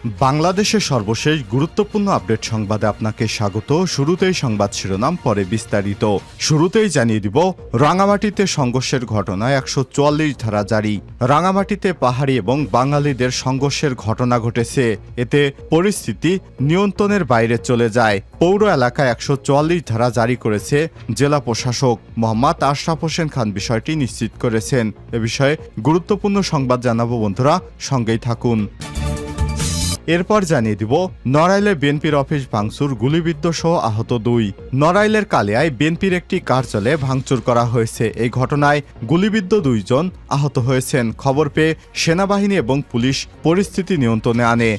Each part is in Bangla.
বাংলাদেশের সর্বশেষ গুরুত্বপূর্ণ আপডেট সংবাদে আপনাকে স্বাগত। শুরুতেই সংবাদ শিরোনাম, পরে বিস্তারিত। শুরুতেই জানিয়ে দিব, রাঙামাটিতে সংঘর্ষের ঘটনায় 144 ধারা জারি। রাঙামাটিতে পাহাড়ি এবং বাঙালিদের সংঘর্ষের ঘটনা ঘটেছে। এতে পরিস্থিতি নিয়ন্ত্রণের বাইরে চলে যায়। পৌর এলাকায় 144 ধারা জারি করেছে জেলা প্রশাসক মোহাম্মদ আশরাফ হোসেন খান। বিষয়টি নিশ্চিত করেছেন। এ বিষয়ে গুরুত্বপূর্ণ সংবাদ জানাবো, বন্ধুরা সঙ্গেই থাকুন। এরপর জানিয়ে দিব, নড়াইলে বিএনপির অফিস ভাঙচুর, গুলিবিদ্ধ সহ আহত 2। নড়াইলের কালিয়ায় বিএনপির একটি কার্যালয়ে ভাঙচুর করা হয়েছে। এই ঘটনায় গুলিবিদ্ধ 2 জন আহত হয়েছেন। খবর পেয়ে সেনাবাহিনী এবং পুলিশ পরিস্থিতি নিয়ন্ত্রণে আনে।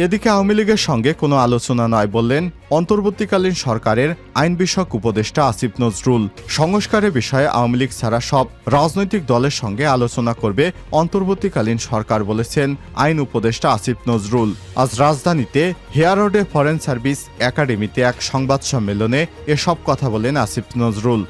এদিকে আওয়ামী লীগের সঙ্গে কোনো আলোচনা নয় বললেন অন্তর্বর্তীকালীন সরকারের আইন বিষয়ক উপদেষ্টা আসিফ নজরুল। সংস্কারের বিষয়ে আওয়ামী লীগ ছাড়া সব রাজনৈতিক দলের সঙ্গে আলোচনা করবে অন্তর্বর্তীকালীন সরকার, বলেছেন আইন উপদেষ্টা আসিফ নজরুল। আজ রাজধানীতে হেয়ার রোডে ফরেন সার্ভিস একাডেমিতে এক সংবাদ সম্মেলনে এসব কথা বলেন আসিফ নজরুল।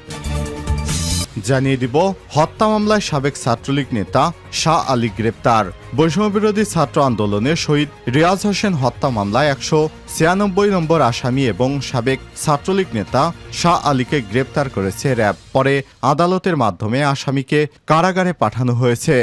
জানিয়ে দিব, হত্যা মামলায় সাবেক ছাত্রলীগ নেতা শাহ আলী গ্রেপ্তার। বৈষম্যবিরোধী ছাত্র আন্দোলনে শহীদ রিয়াজ হোসেন হত্যা মামলায় 196 নম্বর আসামি এবং সাবেক ছাত্রলীগ নেতা শাহ আলীকে গ্রেপ্তার করেছে র্যাব। পরে আদালতের মাধ্যমে আসামিকে কারাগারে পাঠানো হয়েছে।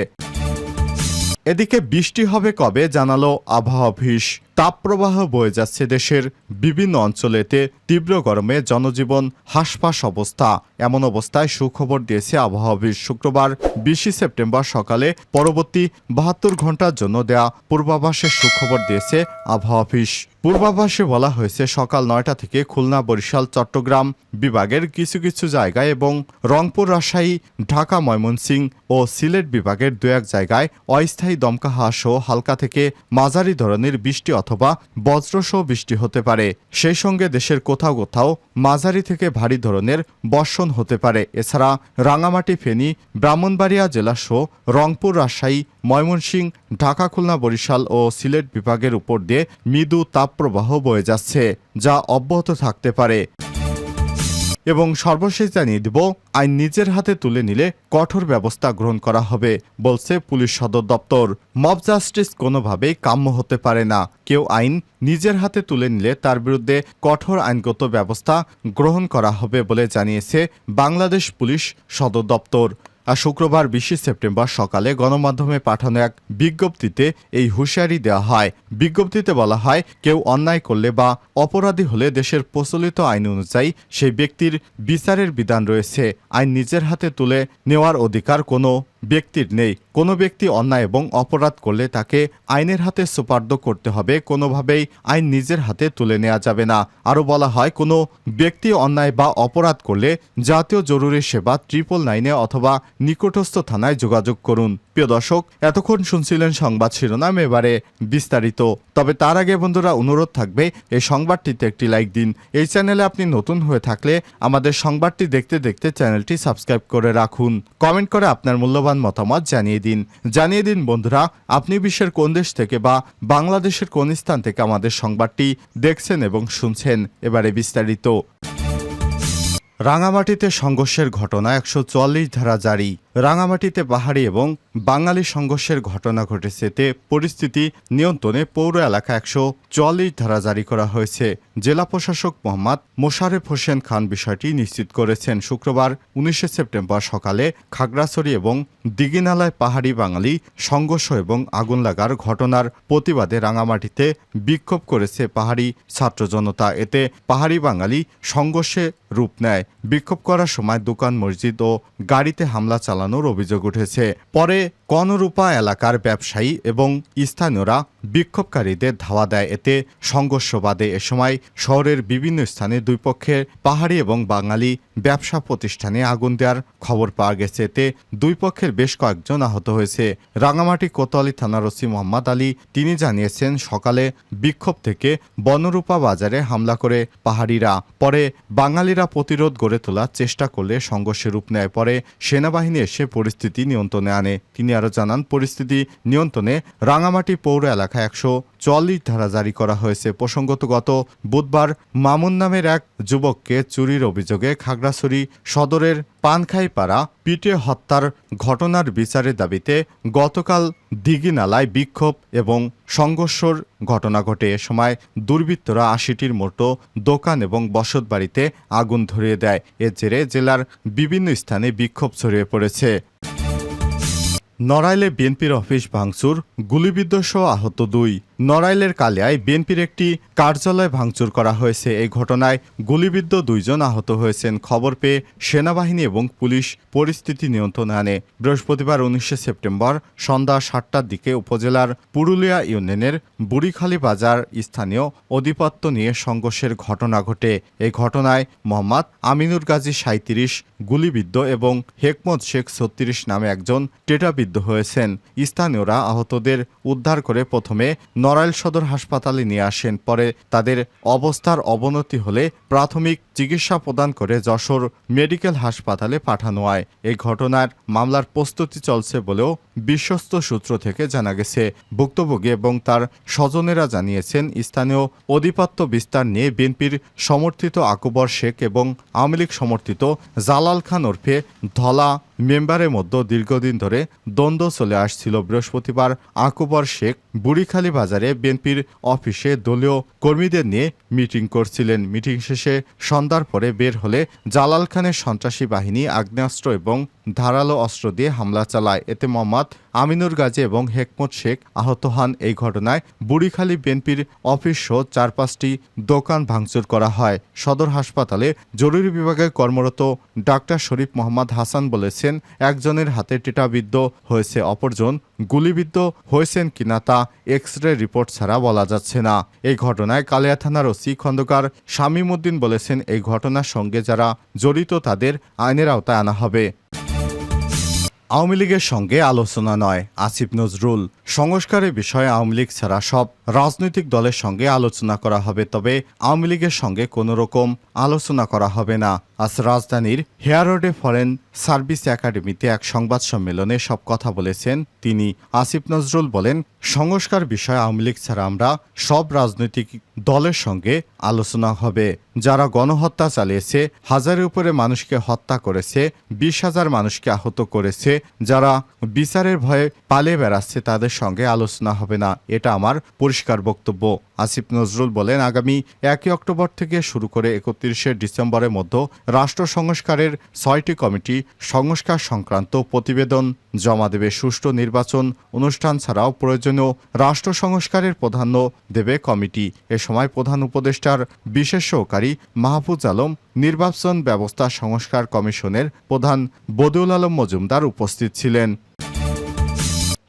এদিকে বৃষ্টি হবে কবে জানালো আবহাওয়া অফিস। তাপপ্রবাহ বয়ে যাচ্ছে দেশের বিভিন্ন অঞ্চলেতে। তীব্র গরমে জনজীবন হাঁসফাঁস অবস্থা। এমন অবস্থায় সুখবর দিয়েছে আবহাওয়া অফিস। শুক্রবার 20 সেপ্টেম্বর সকালে পরবর্তী 72 ঘন্টার জন্য দেয়া পূর্বাভাসের সুখবর দিয়েছে আবহাওয়া অফিস। পূর্বাভাসে বলা হয়েছে, সকাল 9টা থেকে খুলনা, বরিশাল, চট্টগ্রাম বিভাগের কিছু কিছু জায়গায় এবং রংপুর, রাজশাহী, ঢাকা, ময়মনসিংহ ও সিলেট বিভাগের 2-1 জায়গায় অস্থায়ী দমকা হাওয়া সহ হালকা থেকে মাঝারি ধরনের বৃষ্টি অথবা বজ্রসহ বৃষ্টি হতে পারে। সেই সঙ্গে দেশের কোথাও কোথাও মাঝারি থেকে ভারী ধরনের বর্ষণ হতে পারে। এছাড়া রাঙামাটি, ফেনী, ব্রাহ্মণবাড়িয়া জেলা সহ রংপুর, রাজশাহী, ময়মনসিংহ, ঢাকা, খুলনা, বরিশাল ও সিলেট বিভাগের উপর দিয়ে মৃদু তাপপ্রবাহ বয়ে যাচ্ছে, যা অব্যাহত থাকতে পারে। এবং সর্বশেষ জানিয়ে দিব, আইন নিজের হাতে তুলে নিলে কঠোর ব্যবস্থা গ্রহণ করা হবে, বলছে পুলিশ সদর দপ্তর। মব জাস্টিস কোনোভাবেই কাম্য হতে পারে না। কেউ আইন নিজের হাতে তুলে নিলে তার বিরুদ্ধে কঠোর আইনগত ব্যবস্থা গ্রহণ করা হবে বলে জানিয়েছে বাংলাদেশ পুলিশ সদর দপ্তর। আর শুক্রবার 20 সেপ্টেম্বর সকালে গণমাধ্যমে পাঠানো এক বিজ্ঞপ্তিতে এই হুঁশিয়ারি দেওয়া হয়। বিজ্ঞপ্তিতে বলা হয়, কেউ অন্যায় করলে বা অপরাধী হলে দেশের প্রচলিত আইন অনুযায়ী সেই ব্যক্তির বিচারের বিধান রয়েছে। আইন নিজের হাতে তুলে নেওয়ার অধিকার কোনো ব্যক্তির নেই। কোনো ব্যক্তি অন্যায় এবং অপরাধ করলে তাকে আইনের হাতে সুপার্দ করতে হবে। কোনোভাবেই আইন নিজের হাতে তুলে নেওয়া যাবে না। আরও বলা হয়, কোনো ব্যক্তি অন্যায় বা অপরাধ করলে জাতীয় জরুরি সেবা 999 অথবা নিকটস্থ থানায় যোগাযোগ করুন। প্রিয় দর্শক, এতক্ষণ শুনছিলেন সংবাদ শিরোনাম, এবারে বিস্তারিত। তবে তার আগে বন্ধুরা, অনুরোধ থাকবে এই সংবাদটিতে একটি লাইক দিন। এই চ্যানেলে আপনি নতুন হয়ে থাকলে আমাদের সংবাদটি দেখতে দেখতে চ্যানেলটি সাবস্ক্রাইব করে রাখুন। কমেন্ট করে আপনার মূল্যবান মতামত জানিয়ে দিন বন্ধুরা, আপনি বিশ্বের কোন দেশ থেকে বা বাংলাদেশের কোন স্থান থেকে আমাদের সংবাদটি দেখছেন এবং শুনছেন। এবারে বিস্তারিত। রাঙামাটিতে সংঘর্ষের ঘটনা, 144 ধারা জারি। রাঙামাটিতে পাহাড়ি এবং বাঙালি সংঘর্ষের ঘটনা ঘটেছে। এতে পরিস্থিতি নিয়ন্ত্রণে পৌর এলাকায় 144 ধারা জারি করা হয়েছে। জেলা প্রশাসক মোহাম্মদ মোশারেফ হোসেন খান বিষয়টি নিশ্চিত করেছেন। শুক্রবার 19 সেপ্টেম্বর সকালে খাগড়াছড়ি এবং দিঘিনালায় পাহাড়ি বাঙালি সংঘর্ষ এবং আগুন লাগার ঘটনার প্রতিবাদে রাঙামাটিতে বিক্ষোভ করেছে পাহাড়ি ছাত্র জনতা। এতে পাহাড়ি বাঙালি সংঘর্ষে রূপ নেয়। বিক্ষোভ করার সময় দোকান, মসজিদ ও গাড়িতে হামলা চালানোর অভিযোগ উঠেছে। পরে কনরূপা এলাকার ব্যবসায়ী এবং স্থানীয়রা বিক্ষোভকারীদের ধাওয়া দেয়। এতে সংঘর্ষ বাধে। এ সময় শহরের বিভিন্ন স্থানে দুই পক্ষের পাহাড়ি এবং বাঙালি ব্যবসা প্রতিষ্ঠানে আগুন দেওয়ার খবর পাওয়া গেছে। এতে দুই পক্ষের বেশ কয়েকজন আহত হয়েছে। রাঙামাটি কোতোয়ালি থানার ওসি মোহাম্মদ আলী তিনি জানিয়েছেন, সকালে বিক্ষোভ থেকে বনরূপা বাজারে হামলা করে পাহাড়িরা। পরে বাঙালিরা প্রতিরোধ গড়ে তোলার চেষ্টা করলে সংঘর্ষের রূপ নেয়। পরে সেনাবাহিনী এসে পরিস্থিতি নিয়ন্ত্রণে আনে। তিনি আরও জানান, পরিস্থিতি নিয়ন্ত্রণে রাঙামাটি পৌর এলাকায় ধারায় 144 ধারা জারি করা হয়েছে। প্রসঙ্গত গত বুধবার মামুন নামের এক যুবককে চুরির অভিযোগে খাগড়াছড়ি সদরের পানখাইপাড়া পিটে হত্যার ঘটনার বিচারের দাবিতে গতকাল দিঘিনালায় বিক্ষোভ এবং সংঘর্ষের ঘটনা ঘটে। এ সময় দুর্বৃত্তরা ৮০টির মতো দোকান এবং বসতবাড়িতে আগুন ধরিয়ে দেয়। এর জেরে জেলার বিভিন্ন স্থানে বিক্ষোভ ছড়িয়ে পড়েছে। নড়াইলে বিএনপির অফিস ভাঙচুর, গুলিবিদ্ধ সহ আহত ২। নড়াইলের কালিয়ায় বিএনপির একটি কার্যালয় ভাঙচুর করা হয়েছে। এই ঘটনায় গুলিবিদ্ধ ২ জন আহত হয়েছেন। খবর পেয়ে সেনাবাহিনী এবং পুলিশ পরিস্থিতি নিয়ন্ত্রণে আনে। বৃহস্পতিবার ১৯ সেপ্টেম্বর সন্ধ্যা ৭টার দিকে উপজেলার পুরুলিয়া ইউনিয়নের বুড়িখালী বাজার স্থানীয় আধিপত্য নিয়ে সংঘর্ষের ঘটনা ঘটে। এই ঘটনায় মোহাম্মদ আমিনুর গাজী ৩৭ গুলিবিদ্ধ এবং হেকমত শেখ ৩৬ নামে একজন টেটাবিদ্ধ হয়েছেন। স্থানীয়রা আহতদের উদ্ধার করে প্রথমে নড়াইল সদর হাসপাতালে নিয়ে আসেন। পরে তাদের অবস্থার অবনতি হলে প্রাথমিক চিকিৎসা প্রদান করে যশোর মেডিকেল হাসপাতালে পাঠানো হয়। এই ঘটনার মামলার প্রস্তুতি চলছে বলেও বিশ্বস্ত সূত্র থেকে জানা গেছে। ভুক্তভোগী এবং তার স্বজনেরা জানিয়েছেন, স্থানীয় আধিপত্য বিস্তার নিয়ে বিএনপির সমর্থিত আকবর শেখ এবং আওয়ামী লীগ সমর্থিত জালাল খান ওরফে ধলা মেম্বারের মধ্যে দীর্ঘদিন ধরে দ্বন্দ্ব চলে আসছিল। বৃহস্পতিবার আকবর শেখ বুড়িখালী বাজারে বিএনপির অফিসে দলীয় কর্মীদের নিয়ে মিটিং করছিলেন। মিটিং শেষে সন্ধ্যার পরে বের হলে জালাল খানের সন্ত্রাসী বাহিনী আগ্নেয়াস্ত্র এবং ধারালো অস্ত্র দিয়ে হামলা চালায়। এতে মোহাম্মদ আমিনুর গাজী এবং হেকমত শেখ আহত হন। এই ঘটনায় বুড়িখালী বিএনপির অফিস সহ ৪-৫টি দোকান ভাঙচুর করা হয়। সদর হাসপাতালে জরুরি বিভাগে কর্মরত ডাক্তার শরীফ মোহাম্মদ হাসান বলেছেন, একজনের হাতে টেটাবিদ্ধ হয়েছে, অপরজন গুলিবিদ্ধ হয়েছেন কিনা তা এক্স-রে রিপোর্ট ছাড়া বলা যাচ্ছে না। এই ঘটনায় কালিয়া থানার ওসি খন্দকার শামীম উদ্দিন বলেছেন, এই ঘটনার সঙ্গে যারা জড়িত তাদের আইনের আওতায় আনা হবে। আওয়ামী লীগের সঙ্গে আলোচনা নয়, আসিফ নজরুল। সংস্কারের বিষয়ে আওয়ামী লীগ ছাড়া সব রাজনৈতিক দলের সঙ্গে আলোচনা করা হবে, তবে আওয়ামী লীগের সঙ্গে কোনো রকম আলোচনা করা হবে না। আজ রাজধানীর হেয়ারোডে ফরেন সার্ভিস একাডেমিতে এক সংবাদ সম্মেলনে সব কথা বলেছেন তিনি। আসিফ নজরুল বলেন, সংস্কার বিষয়ে আওয়ামী লীগ ছাড়া আমরা সব রাজনৈতিক দলের সঙ্গে আলোচনা হবে। যারা গণহত্যা চালিয়েছে, হাজারের উপরে মানুষকে হত্যা করেছে, ২০,০০০ মানুষকে আহত করেছে, যারা বিচারের ভয়ে পালিয়ে বেড়াচ্ছে, তাদের সঙ্গে আলোচনা হবে না। এটা আমার পরিষ্কার বক্তব্য। আসিফ নজরুল বলেন, আগামী ১ অক্টোবর থেকে শুরু করে ৩১শে ডিসেম্বরের মধ্যে রাষ্ট্র সংস্কারের ৬টি কমিটি সংস্কার সংক্রান্ত প্রতিবেদন জমা দেবে। সুষ্ঠু নির্বাচন অনুষ্ঠান ছাড়াও প্রয়োজনীয় রাষ্ট্র সংস্কারের প্রাধান্য দেবে কমিটি। এ সময় প্রধান উপদেষ্টার বিশেষ সহকারী মাহফুজ আলম, নির্বাচন ব্যবস্থা সংস্কার কমিশনের প্রধান বদিউল আলম মজুমদার উপস্থিত ছিলেন।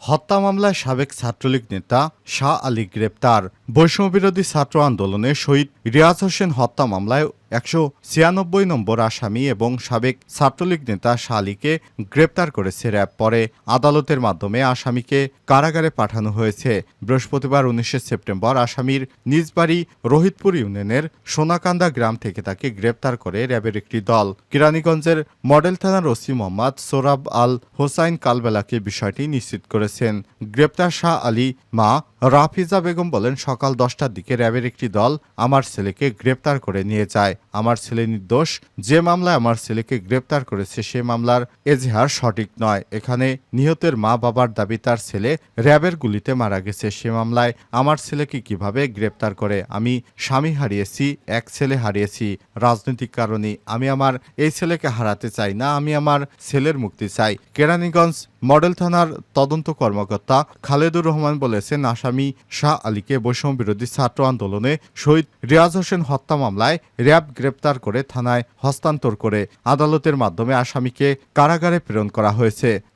হত্যা মামলায় সাবেক ছাত্রলীগ নেতা শাহ আলী গ্রেপ্তার। বৈষম্যবিরোধী ছাত্র আন্দোলনে শহীদ রিয়াজ হোসেন হত্যা মামলায় ১৯৬ নম্বর আসামি এবং সাবেক ছাত্রলীগ নেতা শাহ আলীকে গ্রেপ্তার করেছে র্যাব। পরে আদালতের মাধ্যমে আসামিকে কারাগারে পাঠানো হয়েছে। বৃহস্পতিবার ১৯ সেপ্টেম্বর আসামির নিজ বাড়ি রোহিতপুর ইউনিয়নের সোনাকান্দা গ্রাম থেকে তাকে গ্রেপ্তার করে র্যাবের একটি দল। কেরানীগঞ্জের মডেল থানার ওসি মোহাম্মদ সোরাব আল হোসাইন কালবেলাকে বিষয়টি নিশ্চিত করেছেন। গ্রেপ্তার শাহ আলী মা রাফিজা বেগম বলেন, সকাল ১০টার দিকে র্যাবের একটি দল আমার ছেলেকে গ্রেপ্তার করে নিয়ে যায়। আমার ছেলে নির্দোষ। যে মামলায় আমার ছেলেকে গ্রেপ্তার করেছে সে মামলার এজাহার সঠিক নয়। এখানে নিহতের মা বাবার দাবি তার ছেলে র্যাবের গুলিতে মারা গেছে। সে মামলায় আমার ছেলেকে কিভাবে গ্রেপ্তার করে? আমি স্বামী হারিয়েছি, এক ছেলে হারিয়েছি রাজনৈতিক কারণে। আমি আমার এই ছেলেকে হারাতে চাই না, আমি আমার ছেলের মুক্তি চাই। কেরানীগঞ্জ মডেল থানার তদন্ত কর্মকর্তা খালেদুর রহমান বলেছেন, আসামি শাহ আলীকে বৈষম্য বিরোধী ছাত্র আন্দোলনে শহীদ রিয়াজ হোসেন হত্যা মামলায় র্যাব গ্রেপ্তার করে থানায় হস্তান্তর করে আদালতের মাধ্যমে আসামিকে কারাগারে প্রেরণ করা হয়েছে।